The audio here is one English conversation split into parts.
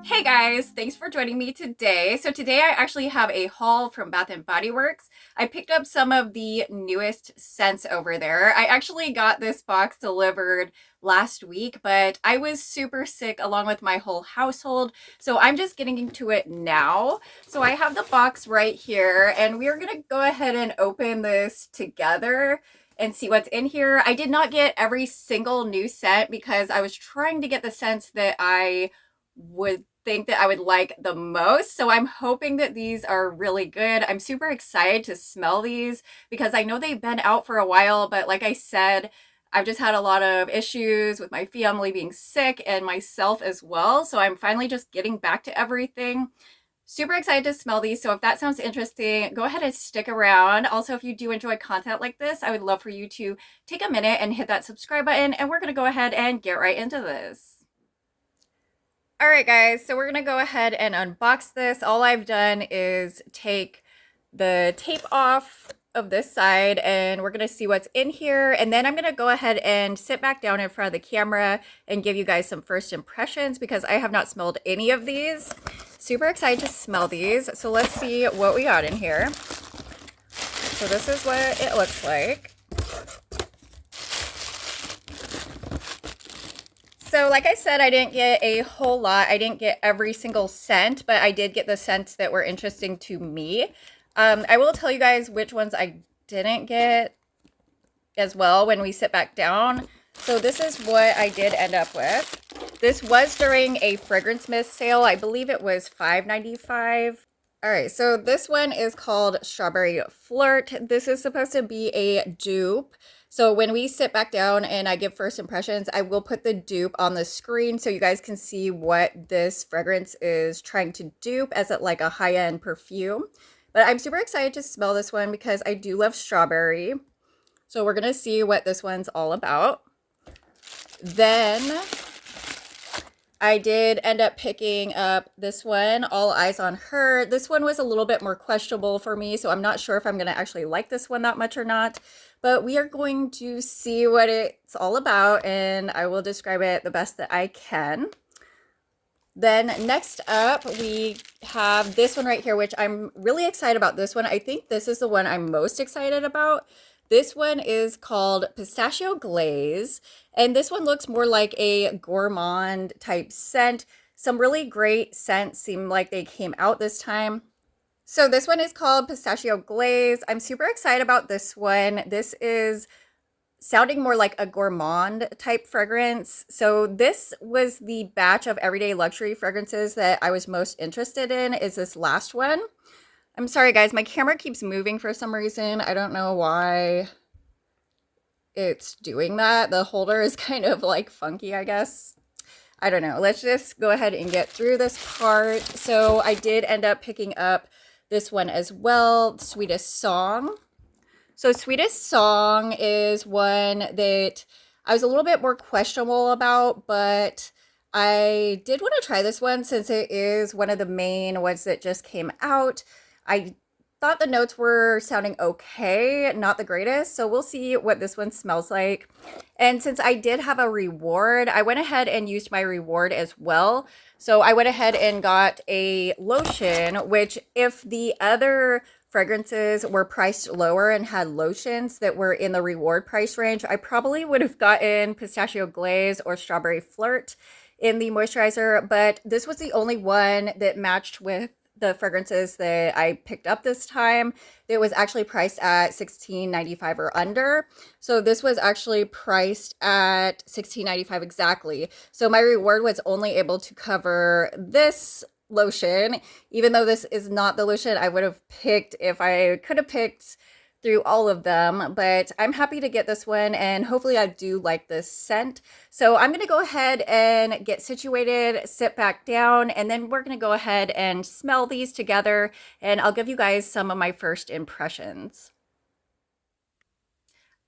Hey guys, thanks for joining me today. So today I actually have a haul from Bath and Body Works. I picked up some of the newest scents over there. I actually got this box delivered last week, but I was super sick along with my whole household. So I'm just getting into it now. So I have the box right here and we are going to go ahead and open this together and see what's in here. I did not get every single new scent because I was trying to get the scents that I would think that I would like the most. So I'm hoping that these are really good. I'm super excited to smell these because I know they've been out for a while, but like I said, I've just had a lot of issues with my family being sick and myself as well. So I'm finally just getting back to everything. Super excited to smell these. So if that sounds interesting, go ahead and stick around. Also, if you do enjoy content like this, I would love for you to take a minute and hit that subscribe button. And we're going to go ahead and get right into this. All right, guys, so we're gonna go ahead and unbox this. All I've done is take the tape off of this side and we're gonna see what's in here. And then I'm gonna go ahead and sit back down in front of the camera and give you guys some first impressions because I have not smelled any of these. Super excited to smell these. So let's see what we got in here. So this is what it looks like. So like I said, I didn't get a whole lot. I didn't get every single scent, but I did get the scents that were interesting to me. I will tell you guys which ones I didn't get as well when we sit back down. So this is what I did end up with. This was during a fragrance mist sale. I believe it was $5.95. All right, so this one is called Strawberry Flirt. This is supposed to be a dupe. So when we sit back down and I give first impressions, I will put the dupe on the screen so you guys can see what this fragrance is trying to dupe as like a high-end perfume. But I'm super excited to smell this one because I do love strawberry. So we're gonna see what this one's all about. Then I did end up picking up this one, All Eyes on Her. This one was a little bit more questionable for me, so I'm not sure if I'm going to actually like this one that much or not. But we are going to see what it's all about, and I will describe it the best that I can. Then next up, we have this one right here, which I'm really excited about this one. I think this is the one I'm most excited about. This one is called Pistachio Glaze, and this one looks more like a gourmand type scent. Some really great scents seem like they came out this time. So this one is called Pistachio Glaze. I'm super excited about this one. This is sounding more like a gourmand type fragrance. So this was the batch of everyday luxury fragrances that I was most interested in, is this last one. I'm sorry, guys. My camera keeps moving for some reason. I don't know why it's doing that. The holder is kind of like funky, I guess. I don't know. Let's just go ahead and get through this part. So I did end up picking up this one as well, Sweetest Song. So Sweetest Song is one that I was a little bit more questionable about, but I did want to try this one since it is one of the main ones that just came out. I thought the notes were sounding okay, not the greatest, so we'll see what this one smells like. And since I did have a reward, I went ahead and used my reward as well. So I went ahead and got a lotion, which if the other fragrances were priced lower and had lotions that were in the reward price range, I probably would have gotten Pistachio Glaze or Strawberry Flirt in the moisturizer, but this was the only one that matched with the fragrances that I picked up this time. It was actually priced at $16.95 or under. So this was actually priced at $16.95 exactly. So my reward was only able to cover this lotion, even though this is not the lotion I would have picked if I could have picked through all of them, but I'm happy to get this one and hopefully I do like this scent. So I'm going to go ahead and get situated, sit back down, and then we're going to go ahead and smell these together and I'll give you guys some of my first impressions.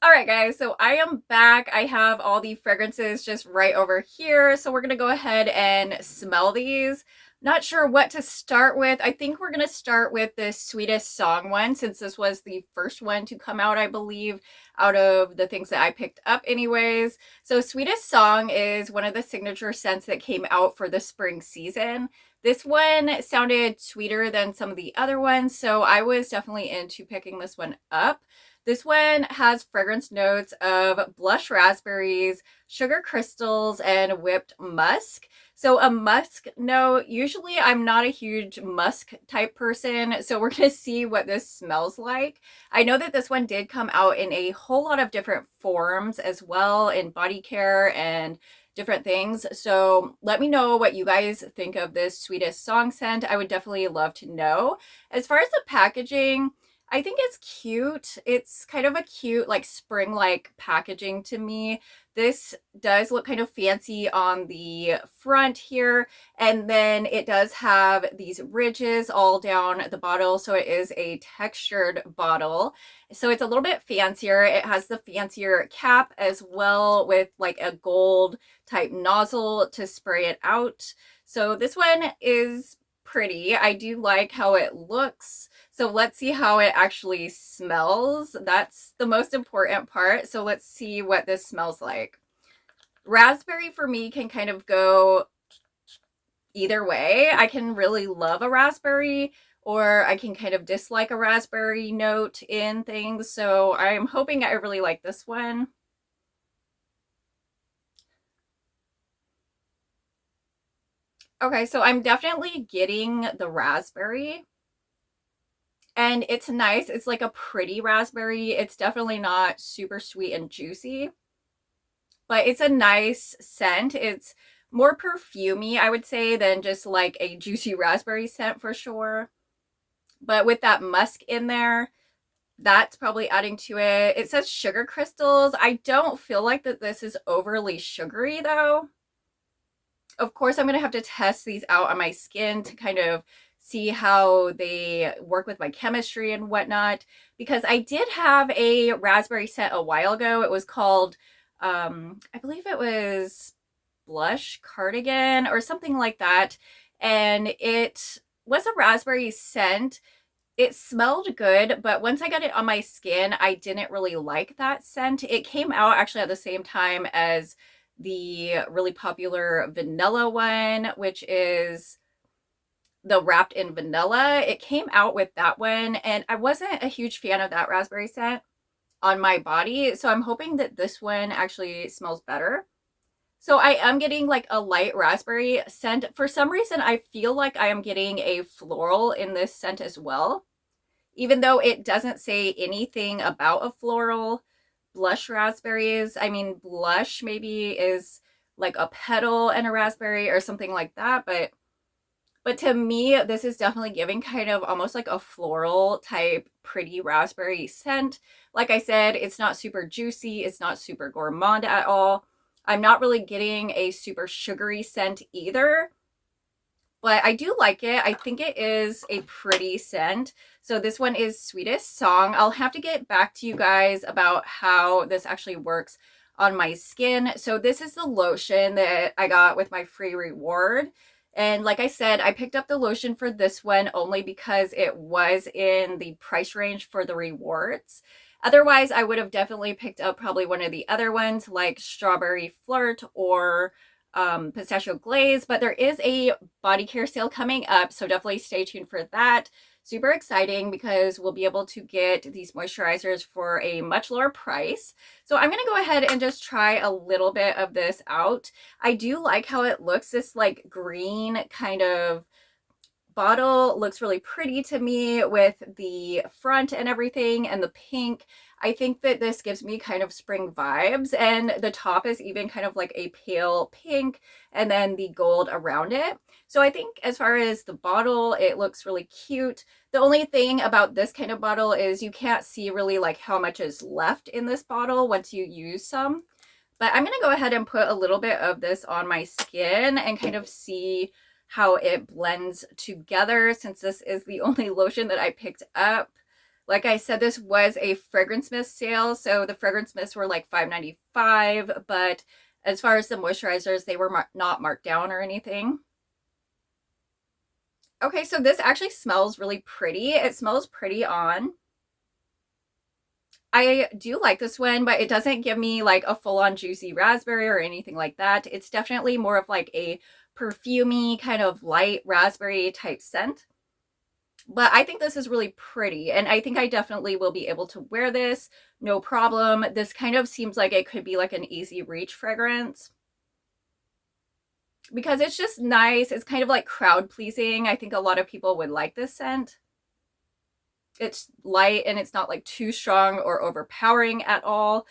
All right, guys, so I am back. I have all the fragrances just right over here. So we're going to go ahead and smell these. Not sure what to start with. I think we're going to start with the Sweetest Song one since this was the first one to come out, I believe, out of the things that I picked up anyways. So Sweetest Song is one of the signature scents that came out for the spring season. This one sounded sweeter than some of the other ones, so I was definitely into picking this one up. This one has fragrance notes of blush raspberries, sugar crystals, and whipped musk. So a musk note, usually I'm not a huge musk type person, so we're going to see what this smells like. I know that this one did come out in a whole lot of different forms as well, in body care and different things. So let me know what you guys think of this sweetest song scent. I would definitely love to know. As far as the packaging, I think it's cute. It's kind of a cute, like spring-like packaging to me. This does look kind of fancy on the front here. And then it does have these ridges all down the bottle. So it is a textured bottle. So it's a little bit fancier. It has the fancier cap as well, with like a gold type nozzle to spray it out. So this one is pretty. I do like how it looks. So let's see how it actually smells. That's the most important part. So let's see what this smells like. Raspberry for me can kind of go either way. I can really love a raspberry, or I can kind of dislike a raspberry note in things. So I'm hoping I really like this one. Okay, so I'm definitely getting the raspberry. And it's nice. It's like a pretty raspberry. It's definitely not super sweet and juicy, but it's a nice scent. It's more perfumey, I would say, than just like a juicy raspberry scent for sure. But with that musk in there, that's probably adding to it. It says sugar crystals. I don't feel like that this is overly sugary though. Of course, I'm going to have to test these out on my skin to kind of see how they work with my chemistry and whatnot, because I did have a raspberry scent a while ago. It was called, I believe it was Blush Cardigan or something like that. And it was a raspberry scent. It smelled good, but once I got it on my skin, I didn't really like that scent. It came out actually at the same time as the really popular vanilla one, which is the wrapped in vanilla. It came out with that one, and I wasn't a huge fan of that raspberry scent on my body. So I'm hoping that this one actually smells better. So I am getting like a light raspberry scent. For some reason, I feel like I am getting a floral in this scent as well, even though it doesn't say anything about a floral. Blush raspberries, I mean, blush maybe is like a petal and a raspberry or something like that, but to me, this is definitely giving kind of almost like a floral type pretty raspberry scent. Like I said, it's not super juicy, it's not super gourmand at all. I'm not really getting a super sugary scent either, but I do like it. I think it is a pretty scent. So this one is Sweetest Song. I'll have to get back to you guys about how this actually works on my skin. So this is the lotion that I got with my free reward. And like I said, I picked up the lotion for this one only because it was in the price range for the rewards. Otherwise, I would have definitely picked up probably one of the other ones like Strawberry Flirt or pistachio glaze, but there is a body care sale coming up, so definitely stay tuned for that. Super exciting because we'll be able to get these moisturizers for a much lower price. So I'm going to go ahead and just try a little bit of this out. I do like how it looks. This like green kind of bottle looks really pretty to me with the front and everything, and the pink. I think that this gives me kind of spring vibes, and the top is even kind of like a pale pink and then the gold around it. So I think as far as the bottle, it looks really cute. The only thing about this kind of bottle is you can't see really like how much is left in this bottle once you use some. But I'm going to go ahead and put a little bit of this on my skin and kind of see how it blends together, since this is the only lotion that I picked up. Like I said, this was a fragrance mist sale, so the fragrance mists were like $5.95, but as far as the moisturizers, they were not marked down or anything. Okay, so this actually smells really pretty. It smells pretty on. I do like this one, but it doesn't give me like a full-on juicy raspberry or anything like that. It's definitely more of like a perfumey, kind of light raspberry type scent. But I think this is really pretty, and I think I definitely will be able to wear this, no problem. This kind of seems like it could be like an easy reach fragrance because it's just nice. It's kind of like crowd pleasing. I think a lot of people would like this scent. It's light and it's not like too strong or overpowering at all.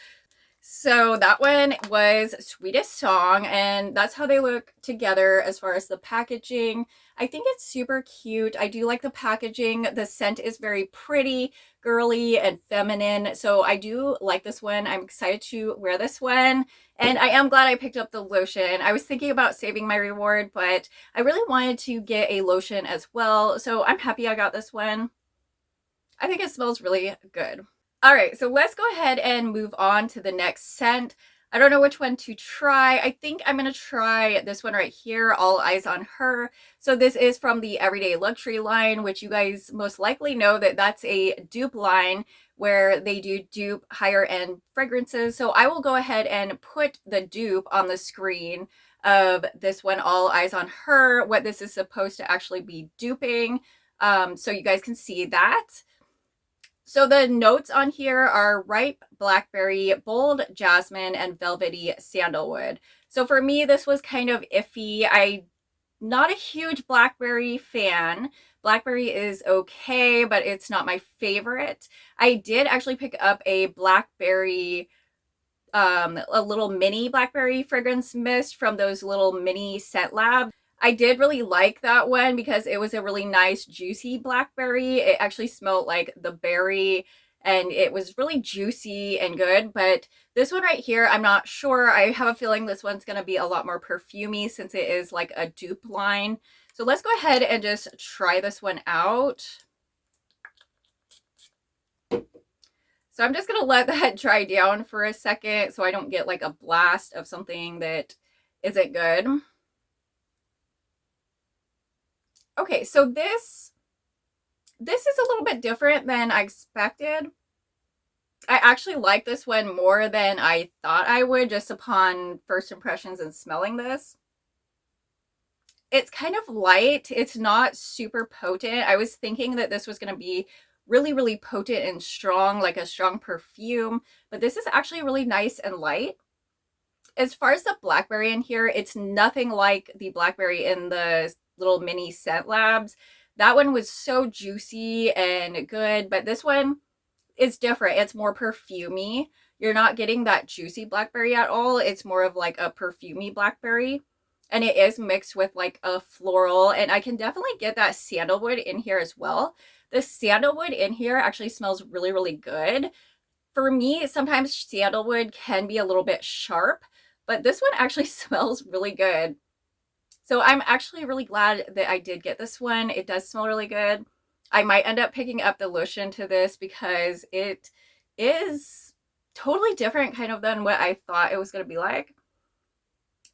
So that one was Sweetest Song, and that's how they look together as far as the packaging. I think it's super cute. I do like the packaging. The scent is very pretty, girly, and feminine. So I do like this one. I'm excited to wear this one. And I am glad I picked up the lotion. I was thinking about saving my reward, but I really wanted to get a lotion as well. So I'm happy I got this one. I think it smells really good. All right, so let's go ahead and move on to the next scent. I don't know which one to try. I think I'm going to try this one right here, All Eyes on Her. So this is from the Everyday Luxury line, which you guys most likely know that that's a dupe line where they do dupe higher end fragrances. So I will go ahead and put the dupe on the screen of this one, All Eyes on Her, what this is supposed to actually be duping. So you guys can see that. So the notes on here are ripe blackberry, bold jasmine, and velvety sandalwood. So for me, this was kind of iffy. I'm not a huge blackberry fan. Blackberry is okay, but it's not my favorite. I did actually pick up a blackberry, a little mini blackberry fragrance mist from those little mini scent labs. I did really like that one because it was a really nice juicy blackberry. It actually smelled like the berry and it was really juicy and good. But this one right here, I'm not sure. I have a feeling this one's going to be a lot more perfumey since it is like a dupe line. So let's go ahead and just try this one out. So I'm just going to let that dry down for a second so I don't get like a blast of something that isn't good. Okay, so this is a little bit different than I expected. I actually like this one more than I thought I would just upon first impressions and smelling this. It's kind of light. It's not super potent. I was thinking that this was going to be really, really potent and strong, like a strong perfume, but this is actually really nice and light. As far as the blackberry in here, it's nothing like the blackberry in the little mini scent labs. That one was so juicy and good, but this one is different. It's more perfumey. You're not getting that juicy blackberry at all. It's more of like a perfumey blackberry, and it is mixed with like a floral, and I can definitely get that sandalwood in here as well. The sandalwood in here actually smells really, really good. For me, sometimes sandalwood can be a little bit sharp, but this one actually smells really good. So I'm actually really glad that I did get this one. It does smell really good. I might end up picking up the lotion to this because it is totally different kind of than what I thought it was going to be like.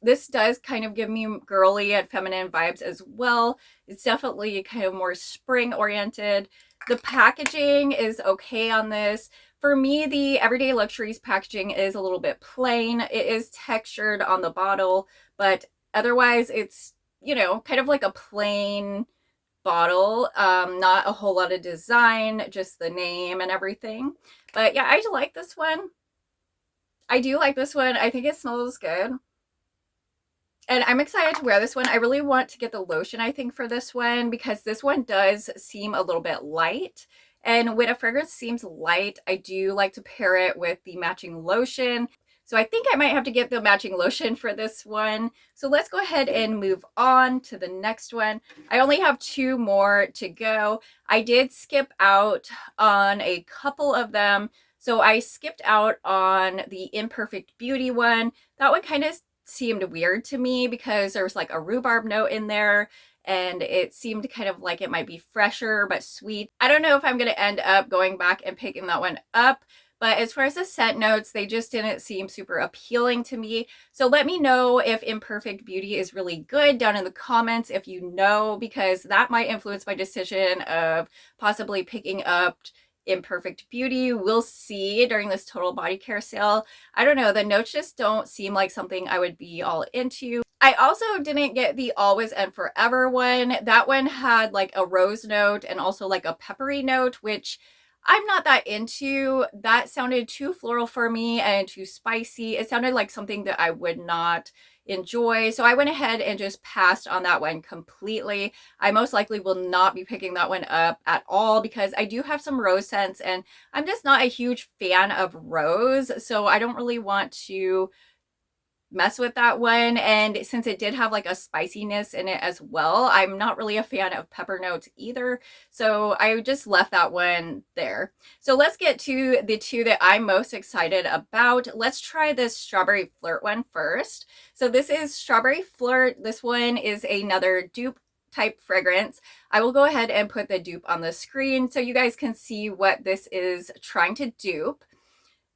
This does kind of give me girly and feminine vibes as well. It's definitely kind of more spring oriented. The packaging is okay on this. For me, the Everyday Luxuries packaging is a little bit plain. It is textured on the bottle, but otherwise, it's, you know, kind of like a plain bottle. Not a whole lot of design, just the name and everything. But yeah, I like this one. I do like this one. I think it smells good. And I'm excited to wear this one. I really want to get the lotion, I think, for this one because this one does seem a little bit light. And when a fragrance seems light, I do like to pair it with the matching lotion. So I think I might have to get the matching lotion for this one. So let's go ahead and move on to the next one. I only have 2 more to go. I did skip out on a couple of them. So I skipped out on the Imperfect Beauty one. That one kind of seemed weird to me because there was like a rhubarb note in there and it seemed kind of like it might be fresher but sweet. I don't know if I'm going to end up going back and picking that one up. But as far as the scent notes, they just didn't seem super appealing to me. So let me know if Imperfect Beauty is really good down in the comments if you know, because that might influence my decision of possibly picking up Imperfect Beauty. We'll see during this total body care sale. I don't know, the notes just don't seem like something I would be all into. I also didn't get the Always and Forever one. That one had like a rose note and also like a peppery note, which I'm not that into. That sounded too floral for me and too spicy. It sounded like something that I would not enjoy. So I went ahead and just passed on that one completely. I most likely will not be picking that one up at all because I do have some rose scents and I'm just not a huge fan of rose. So I don't really want to mess with that one. And since it did have like a spiciness in it as well, I'm not really a fan of pepper notes either. So I just left that one there. So let's get to the two that I'm most excited about. Let's try this Strawberry Flirt one first. So this is Strawberry Flirt. This one is another dupe type fragrance. I will go ahead and put the dupe on the screen so you guys can see what this is trying to dupe.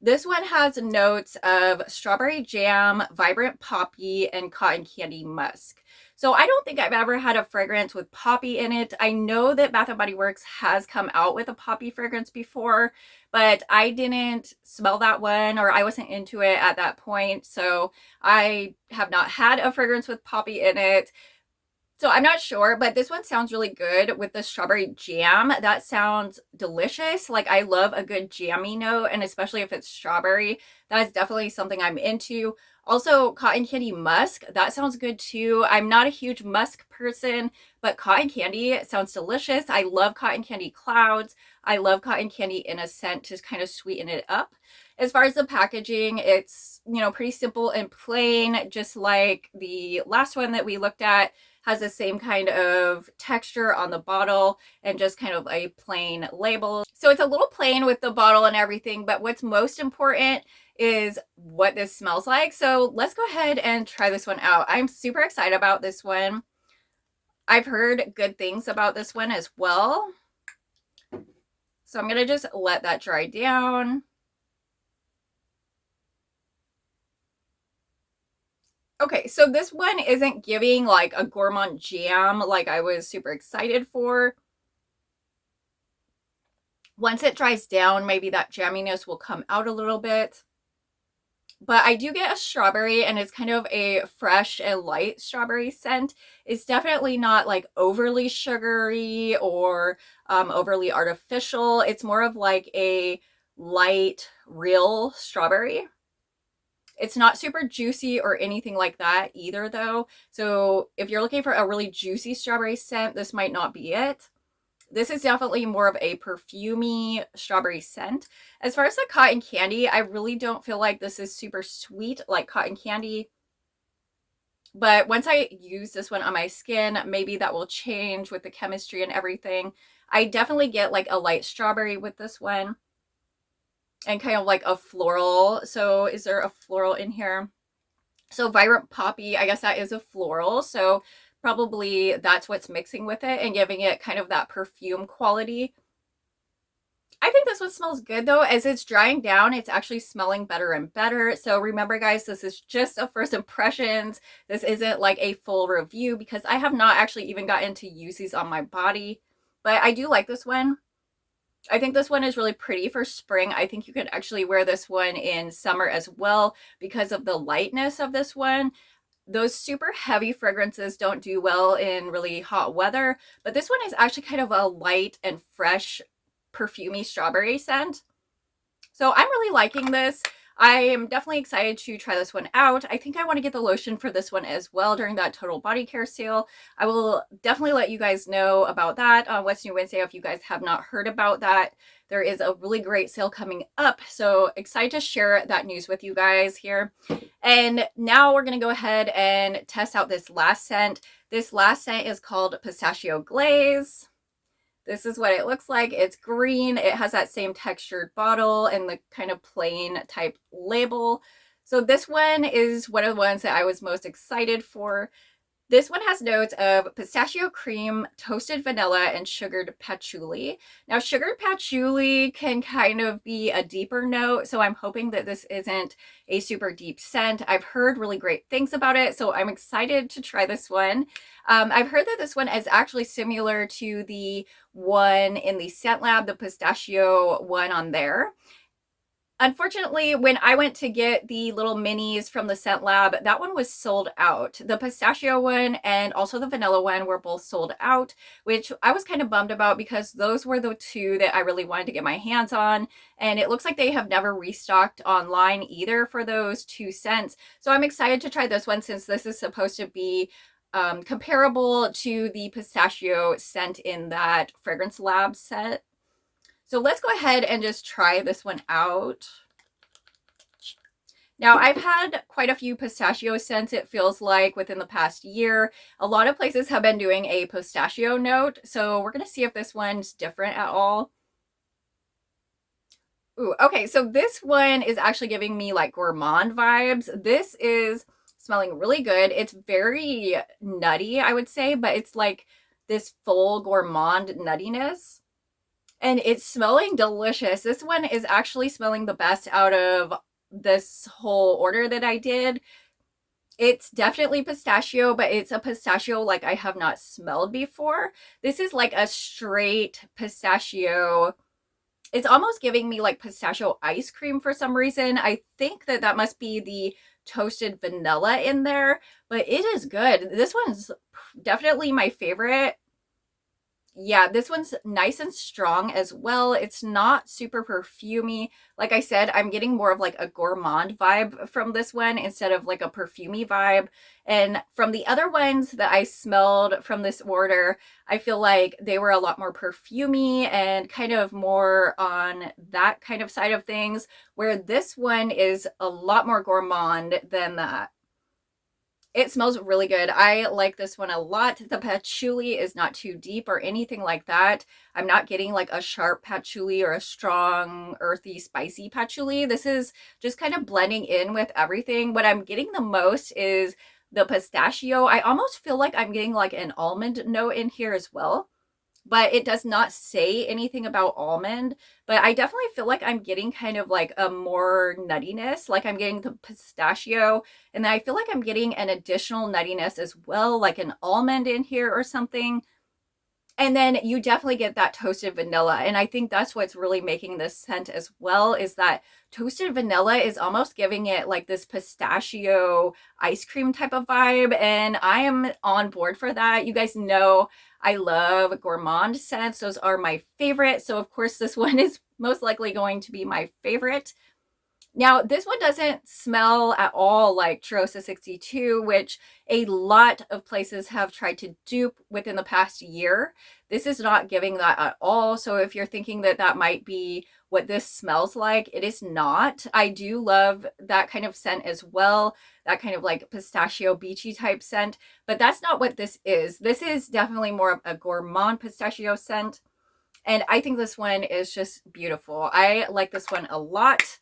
This one has notes of strawberry jam, vibrant poppy, and cotton candy musk. So I don't think I've ever had a fragrance with poppy in it. I know that Bath & Body Works has come out with a poppy fragrance before, but I didn't smell that one, or I wasn't into it at that point. So I have not had a fragrance with poppy in it. So I'm not sure, but this one sounds really good with the strawberry jam. That sounds delicious. Like I love a good jammy note, and especially if it's strawberry, that is definitely something I'm into. Also, cotton candy musk, that sounds good too. I'm not a huge musk person, but cotton candy sounds delicious. I love cotton candy clouds. I love cotton candy in a scent to kind of sweeten it up. As far as the packaging, it's, you know, pretty simple and plain, just like the last one that we looked at. Has the same kind of texture on the bottle and just kind of a plain label. So it's a little plain with the bottle and everything, but what's most important is what this smells like. So let's go ahead and try this one out. I'm super excited about this one. I've heard good things about this one as well. So I'm gonna just let that dry down. Okay, so this one isn't giving like a gourmand jam like I was super excited for. Once it dries down, maybe that jamminess will come out a little bit. But I do get a strawberry, and it's kind of a fresh and light strawberry scent. It's definitely not like overly sugary or overly artificial. It's more of like a light, real strawberry. It's not super juicy or anything like that either, though. So if you're looking for a really juicy strawberry scent, this might not be it. This is definitely more of a perfumey strawberry scent. As far as the cotton candy, I really don't feel like this is super sweet like cotton candy. But once I use this one on my skin, maybe that will change with the chemistry and everything. I definitely get like a light strawberry with this one. And kind of like a floral. So is there a floral in here? So vibrant poppy, I guess that is a floral. So probably that's what's mixing with it and giving it kind of that perfume quality. I think this one smells good though. As it's drying down, it's actually smelling better and better. So remember guys, this is just a first impressions. This isn't like a full review because I have not actually even gotten to use these on my body. But I do like this one. I think this one is really pretty for spring. I think you could actually wear this one in summer as well because of the lightness of this one. Those super heavy fragrances don't do well in really hot weather, but this one is actually kind of a light and fresh, perfumey strawberry scent. So I'm really liking this. I am definitely excited to try this one out. I think I want to get the lotion for this one as well during that total body care sale. I will definitely let you guys know about that on What's New Wednesday if you guys have not heard about that. There is a really great sale coming up, so excited to share that news with you guys here. And now we're going to go ahead and test out this last scent. This last scent is called Pistachio Glaze. This is what it looks like. It's green. It has that same textured bottle and the kind of plain type label. So this one is one of the ones that I was most excited for. This one has notes of pistachio cream, toasted vanilla, and sugared patchouli. Now, sugared patchouli can kind of be a deeper note, so I'm hoping that this isn't a super deep scent. I've heard really great things about it, so I'm excited to try this one. I've heard that this one is actually similar to the one in the Scent Lab, the pistachio one on there. Unfortunately, when I went to get the little minis from the Scent Lab, that one was sold out. The pistachio one and also the vanilla one were both sold out, which I was kind of bummed about because those were the two that I really wanted to get my hands on. And it looks like they have never restocked online either for those two scents. So I'm excited to try this one since this is supposed to be comparable to the pistachio scent in that Fragrance Lab set. So let's go ahead and just try this one out. Now, I've had quite a few pistachio scents, it feels like, within the past year. A lot of places have been doing a pistachio note, so we're going to see if this one's different at all. Ooh, okay, so this one is actually giving me like gourmand vibes. This is smelling really good. It's very nutty, I would say, but it's like this full gourmand nuttiness. And it's smelling delicious. This one is actually smelling the best out of this whole order that I did. It's definitely pistachio, but it's a pistachio like I have not smelled before. This is like a straight pistachio. It's almost giving me like pistachio ice cream for some reason. I think that that must be the toasted vanilla in there, but it is good. This one's definitely my favorite. Yeah, this one's nice and strong as well. It's not super perfumey. Like I said, I'm getting more of like a gourmand vibe from this one instead of like a perfumey vibe. And from the other ones that I smelled from this order, I feel like they were a lot more perfumey and kind of more on that kind of side of things, where this one is a lot more gourmand than that. It smells really good. I like this one a lot. The patchouli is not too deep or anything like that. I'm not getting like a sharp patchouli or a strong, earthy, spicy patchouli. This is just kind of blending in with everything. What I'm getting the most is the pistachio. I almost feel like I'm getting like an almond note in here as well, but it does not say anything about almond. But I definitely feel like I'm getting kind of like a more nuttiness, like I'm getting the pistachio, and then I feel like I'm getting an additional nuttiness as well, like an almond in here or something. And then you definitely get that toasted vanilla. And I think that's what's really making this scent as well, is that toasted vanilla is almost giving it like this pistachio ice cream type of vibe. And I am on board for that. You guys know I love gourmand scents. Those are my favorite. So of course this one is most likely going to be my favorite. Now, this one doesn't smell at all like Cheirosa 62, which a lot of places have tried to dupe within the past year. This is not giving that at all. So if you're thinking that that might be what this smells like, it is not. I do love that kind of scent as well, that kind of like pistachio beachy type scent, but that's not what this is. This is definitely more of a gourmand pistachio scent. And I think this one is just beautiful. I like this one a lot.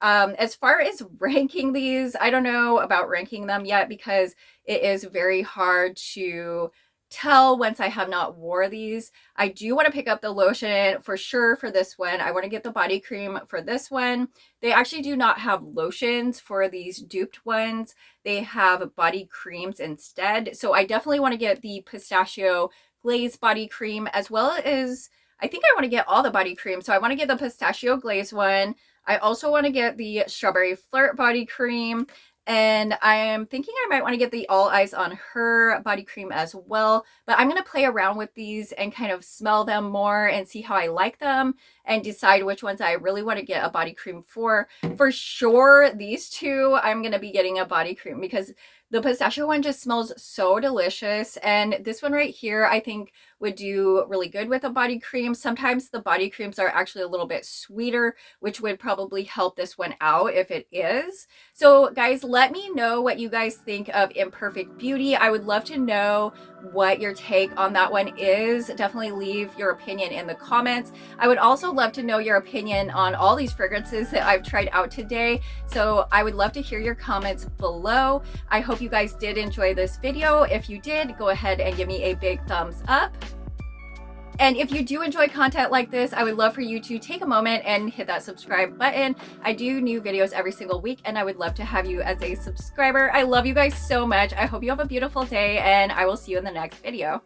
As far as ranking these, I don't know about ranking them yet because it is very hard to tell once I have not wore these. I do want to pick up the lotion for sure for this one. I want to get the body cream for this one. They actually do not have lotions for these duped ones. They have body creams instead. So I definitely want to get the pistachio glaze body cream, as well as I think I want to get all the body cream. So I want to get the pistachio glaze one. I also want to get the strawberry flirt body cream, and I'm thinking I might want to get the All Eyes on Her body cream as well. But I'm going to play around with these and kind of smell them more and see how I like them and decide which ones I really want to get a body cream for. For sure, these two I'm going to be getting a body cream because the pistachio one just smells so delicious. And this one right here, I think would do really good with a body cream. Sometimes the body creams are actually a little bit sweeter, which would probably help this one out if it is. So guys, let me know what you guys think of Imperfect Beauty. I would love to know what your take on that one is. Definitely leave your opinion in the comments. I would also love to know your opinion on all these fragrances that I've tried out today. So I would love to hear your comments below. I hope you guys did enjoy this video. If you did, go ahead and give me a big thumbs up. And if you do enjoy content like this, I would love for you to take a moment and hit that subscribe button. I do new videos every single week, and I would love to have you as a subscriber. I love you guys so much. I hope you have a beautiful day, and I will see you in the next video.